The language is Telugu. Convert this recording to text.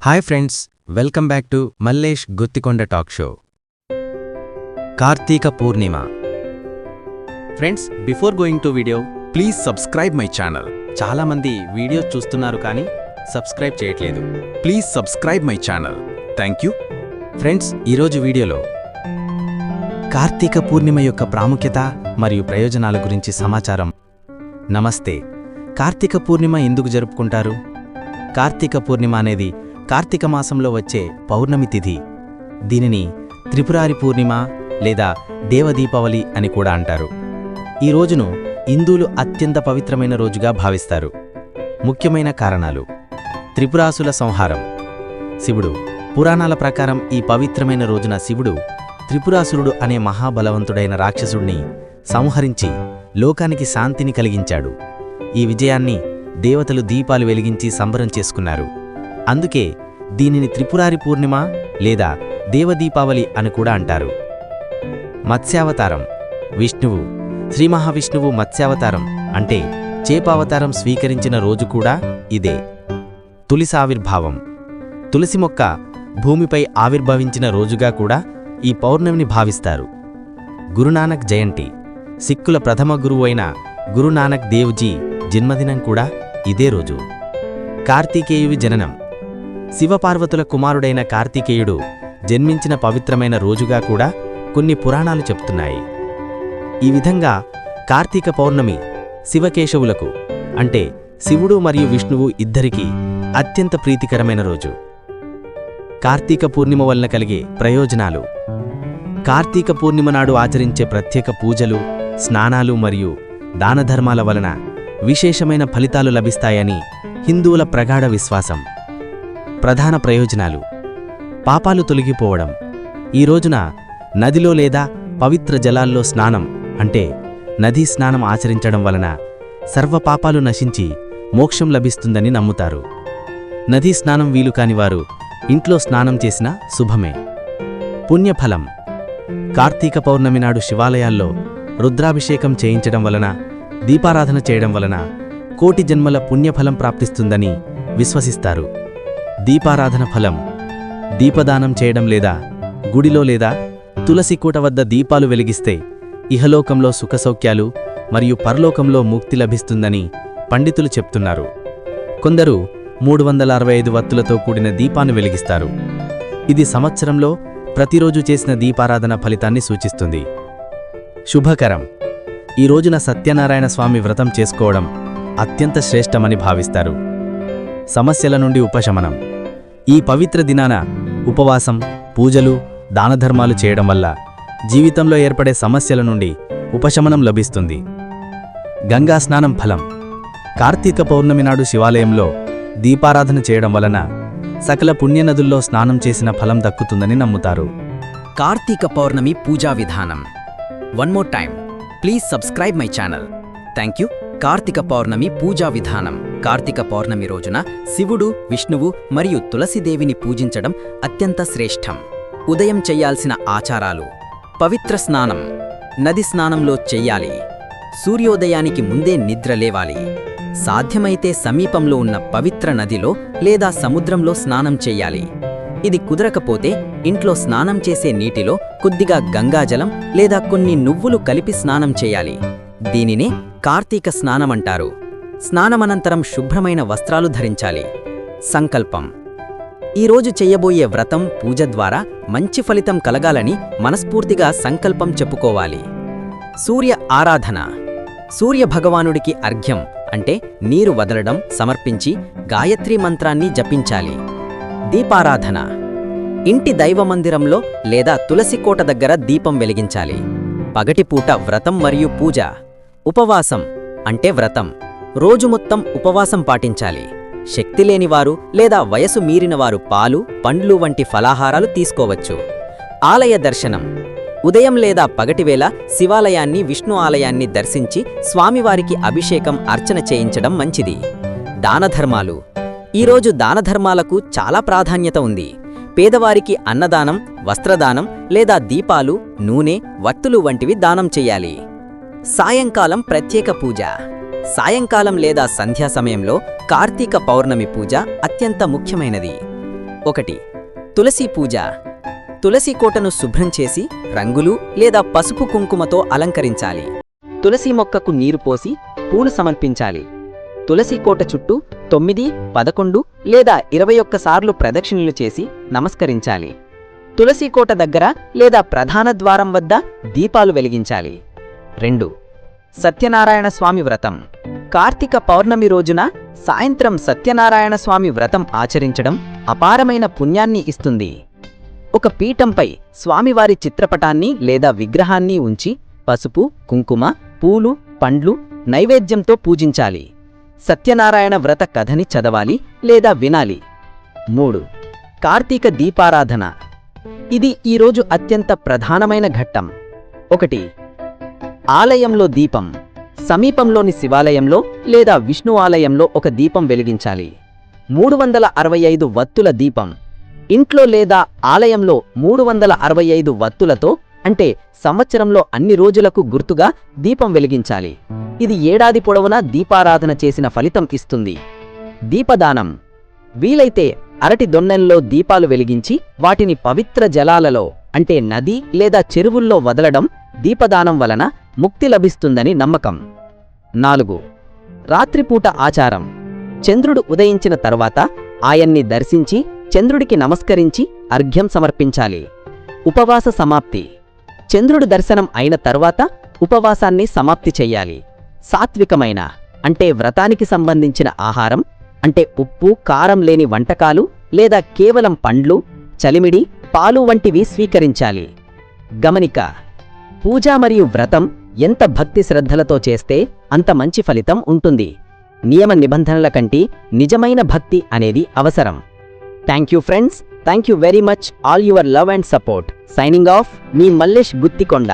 Hi friends, welcome back to Mallesh Guttikonda talk show. Karthika Purnima. Friends, before going to video, please subscribe my channel. చాలామంది వీడియోస్ చూస్తున్నారు కానీ సబ్స్క్రైబ్ చేయట్లేదు. Please subscribe my channel. Thank you. Friends, ఈరోజు వీడియోలో కార్తీక పూర్ణిమ యొక్క ప్రాముఖ్యత మరియు ప్రయోజనాల గురించి సమాచారం. నమస్తే. కార్తీక పూర్ణిమ ఎందుకు జరుపుకుంటారు? కార్తీక పూర్ణిమ అనేది కార్తీక మాసంలో వచ్చే పౌర్ణమి తిథి. దీనిని త్రిపురారి పూర్ణిమ లేదా దేవదీపావళి అని కూడా అంటారు. ఈ రోజును హిందువులు అత్యంత పవిత్రమైన రోజుగా భావిస్తారు. ముఖ్యమైన కారణాలు: త్రిపురాసుల సంహారం. శివుడు. పురాణాల ప్రకారం ఈ పవిత్రమైన రోజున శివుడు త్రిపురాసురుడు అనే మహాబలవంతుడైన రాక్షసుడిని సంహరించి లోకానికి శాంతిని కలిగించాడు. ఈ విజయాన్ని దేవతలు దీపాలు వెలిగించి సంబరం చేసుకున్నారు. అందుకే దీనిని త్రిపురారి పూర్ణిమ లేదా దేవదీపావళి అని కూడా అంటారు. మత్స్యావతారం. విష్ణువు. శ్రీ మహావిష్ణువు మత్స్యావతారం అంటే చేపావతారం స్వీకరించిన రోజు కూడా ఇదే. తులసి ఆవిర్భావం. తులసి మొక్క భూమిపై ఆవిర్భవించిన రోజుగా కూడా ఈ పౌర్ణమిని భావిస్తారు. గురునానక్ జయంతి. సిక్కుల ప్రథమ గురువు అయిన గురునానక్ దేవ్జీ జన్మదినం కూడా ఇదే రోజు. కార్తీకేయువి జననం. శివపార్వతుల కుమారుడైన కార్తీకేయుడు జన్మించిన పవిత్రమైన రోజుగా కూడా కొన్ని పురాణాలు చెప్తున్నాయి. ఈ విధంగా కార్తీక పౌర్ణమి శివకేశవులకు అంటే శివుడు మరియు విష్ణువు ఇద్దరికీ అత్యంత ప్రీతికరమైన రోజు. కార్తీక పూర్ణిమ వలన కలిగే ప్రయోజనాలు: కార్తీక పూర్ణిమ నాడు ఆచరించే ప్రత్యేక పూజలు, స్నానాలు మరియు దానధర్మాల వలన విశేషమైన ఫలితాలు లభిస్తాయని హిందువుల ప్రగాఢ విశ్వాసం. ప్రధాన ప్రయోజనాలు: పాపాలు తొలగిపోవడం. ఈ రోజున నదిలో లేదా పవిత్ర జలాల్లో స్నానం అంటే నదీ స్నానం ఆచరించడం వలన సర్వపాపాలు నశించి మోక్షం లభిస్తుందని నమ్ముతారు. నదీ స్నానం వీలు కానివారు ఇంట్లో స్నానం చేసినా శుభమే. పుణ్యఫలం. కార్తీక పౌర్ణమి నాడు శివాలయాల్లో రుద్రాభిషేకం చేయించడం వలన, దీపారాధన చేయడం వలన కోటి జన్మల పుణ్యఫలం ప్రాప్తిస్తుందని విశ్వసిస్తారు. దీపారాధన ఫలం. దీపదానం చేయడం లేదా గుడిలో లేదా తులసికోట వద్ద దీపాలు వెలిగిస్తే ఇహలోకంలో సుఖసౌఖ్యాలు మరియు పరలోకంలో ముక్తి లభిస్తుందని పండితులు చెప్తున్నారు. కొందరు 365 వత్తులతో కూడిన దీపాన్ని వెలిగిస్తారు. ఇది సంవత్సరంలో ప్రతిరోజు చేసిన దీపారాధన ఫలితాన్ని సూచిస్తుంది. శుభకరం. ఈ రోజున సత్యనారాయణ స్వామి వ్రతం చేసుకోవడం అత్యంత శ్రేష్టమని భావిస్తారు. సమస్యల నుండి ఉపశమనం. ఈ పవిత్ర దినాన ఉపవాసం, పూజలు, దానధర్మాలు చేయడం వల్ల జీవితంలో ఏర్పడే సమస్యల నుండి ఉపశమనం లభిస్తుంది. గంగా స్నానం ఫలం. కార్తీక పౌర్ణమి నాడు శివాలయంలో దీపారాధన చేయడం వలన సకల పుణ్యనదుల్లో స్నానం చేసిన ఫలం దక్కుతుందని నమ్ముతారు. కార్తీక పౌర్ణమి పూజా విధానం. One more time, please subscribe my channel. Thank you. Karthika Pournami పూజా విధానం. కార్తీక పౌర్ణమి రోజున శివుడు, విష్ణువు మరియు తులసిదేవిని పూజించడం అత్యంత శ్రేష్టం. ఉదయం చెయ్యాల్సిన ఆచారాలు: పవిత్ర స్నానం. నది స్నానంలో చెయ్యాలి. సూర్యోదయానికి ముందే నిద్ర లేవాలి. సాధ్యమైతే సమీపంలో ఉన్న పవిత్ర నదిలో లేదా సముద్రంలో స్నానం చెయ్యాలి. ఇది కుదరకపోతే ఇంట్లో స్నానం చేసే నీటిలో కొద్దిగా గంగాజలం లేదా కొన్ని నువ్వులు కలిపి స్నానం చేయాలి. దీనినే కార్తీక స్నానమంటారు. స్నానమనంతరం శుభ్రమైన వస్త్రాలు ధరించాలి. సంకల్పం. ఈరోజు చెయ్యబోయే వ్రతం, పూజ ద్వారా మంచి ఫలితం కలగాలని మనస్ఫూర్తిగా సంకల్పం చెప్పుకోవాలి. సూర్య ఆరాధన. సూర్య భగవానుడికి అర్ఘ్యం అంటే నీరు వదలడం సమర్పించి గాయత్రీ మంత్రాన్ని జపించాలి. దీపారాధన. ఇంటి దైవమందిరంలో లేదా తులసికోట దగ్గర దీపం వెలిగించాలి. పగటిపూట వ్రతం మరియు పూజ. ఉపవాసం అంటే వ్రతం. రోజు మొత్తం ఉపవాసం పాటించాలి. శక్తి లేనివారు లేదా వయసు మీరినవారు పాలు, పండ్లు వంటి ఫలాహారాలు తీసుకోవచ్చు. ఆలయ దర్శనం. ఉదయం లేదా పగటివేళ శివాలయాన్ని, విష్ణు ఆలయాన్ని దర్శించి స్వామివారికి అభిషేకం, అర్చన చేయించడం మంచిది. దానధర్మాలు. ఈరోజు దానధర్మాలకు చాలా ప్రాధాన్యత ఉంది. పేదవారికి అన్నదానం, వస్త్రదానం లేదా దీపాలు, నూనె, వత్తులు వంటివి దానం చెయ్యాలి. సాయంకాలం ప్రత్యేక పూజ. సాయంకాలం లేదా సంధ్యా సమయంలో కార్తీక పౌర్ణమి పూజ అత్యంత ముఖ్యమైనది. 1. తులసి పూజ. తులసి కోటను శుభ్రం చేసి రంగులు లేదా పసుపు కుంకుమతో అలంకరించాలి. తులసి మొక్కకు నీరు పోసి పూలు సమర్పించాలి. తులసి కోట చుట్టూ 9, 11 లేదా 21 సార్లు ప్రదక్షిణలు చేసి నమస్కరించాలి. తులసి కోట దగ్గర లేదా ప్రధాన ద్వారం వద్ద దీపాలు వెలిగించాలి. 2. సత్యనారాయణ స్వామి వ్రతం. కార్తీక పౌర్ణమి రోజున సాయంత్రం సత్యనారాయణ స్వామి వ్రతం ఆచరించడం అపారమైన పుణ్యాన్ని ఇస్తుంది. ఒక పీఠంపై స్వామివారి చిత్రపటాన్ని లేదా విగ్రహాన్ని ఉంచి పసుపు, కుంకుమ, పూలు, పండ్లు, నైవేద్యంతో పూజించాలి. సత్యనారాయణ వ్రత కథని చదవాలి లేదా వినాలి. 3. కార్తీక దీపారాధన. ఇది ఈరోజు అత్యంత ప్రధానమైన ఘట్టం. 1. ఆలయంలో దీపం. సమీపంలోని శివాలయంలో లేదా విష్ణు ఆలయంలో ఒక దీపం వెలిగించాలి. 365 వత్తుల దీపం. ఇంట్లో లేదా ఆలయంలో 365 వత్తులతో అంటే సంవత్సరంలో అన్ని రోజులకు గుర్తుగా దీపం వెలిగించాలి. ఇది ఏడాది పొడవునా దీపారాధన చేసిన ఫలితం ఇస్తుంది. దీపదానం. వీలైతే అరటి దొన్నెల్లో దీపాలు వెలిగించి వాటిని పవిత్ర జలాలలో అంటే నది లేదా చెరువుల్లో వదలడం దీపదానం వలన ముక్తి లభిస్తుందని నమ్మకం. 4. రాత్రిపూట ఆచారం. చంద్రుడు ఉదయించిన తర్వాత ఆయన్ని దర్శించి చంద్రుడికి నమస్కరించి అర్ఘ్యం సమర్పించాలి. ఉపవాస సమాప్తి. చంద్రుడు దర్శనం అయిన తర్వాత ఉపవాసాన్ని సమాప్తి చెయ్యాలి. సాత్వికమైన అంటే వ్రతానికి సంబంధించిన ఆహారం అంటే ఉప్పు, కారం లేని వంటకాలు లేదా కేవలం పండ్లు, చలిమిడి, పాలు వంటివి స్వీకరించాలి. గమనిక: పూజ మరియు వ్రతం ఎంత భక్తి శ్రద్ధలతో చేస్తే అంత మంచి ఫలితం ఉంటుంది. నియమ నిబంధనల కంటే నిజమైన భక్తి అనేది అవసరం. Thank you friends. Thank you very much all your love and support. Signing off, మీ మల్లేష్ గుత్తికొండ.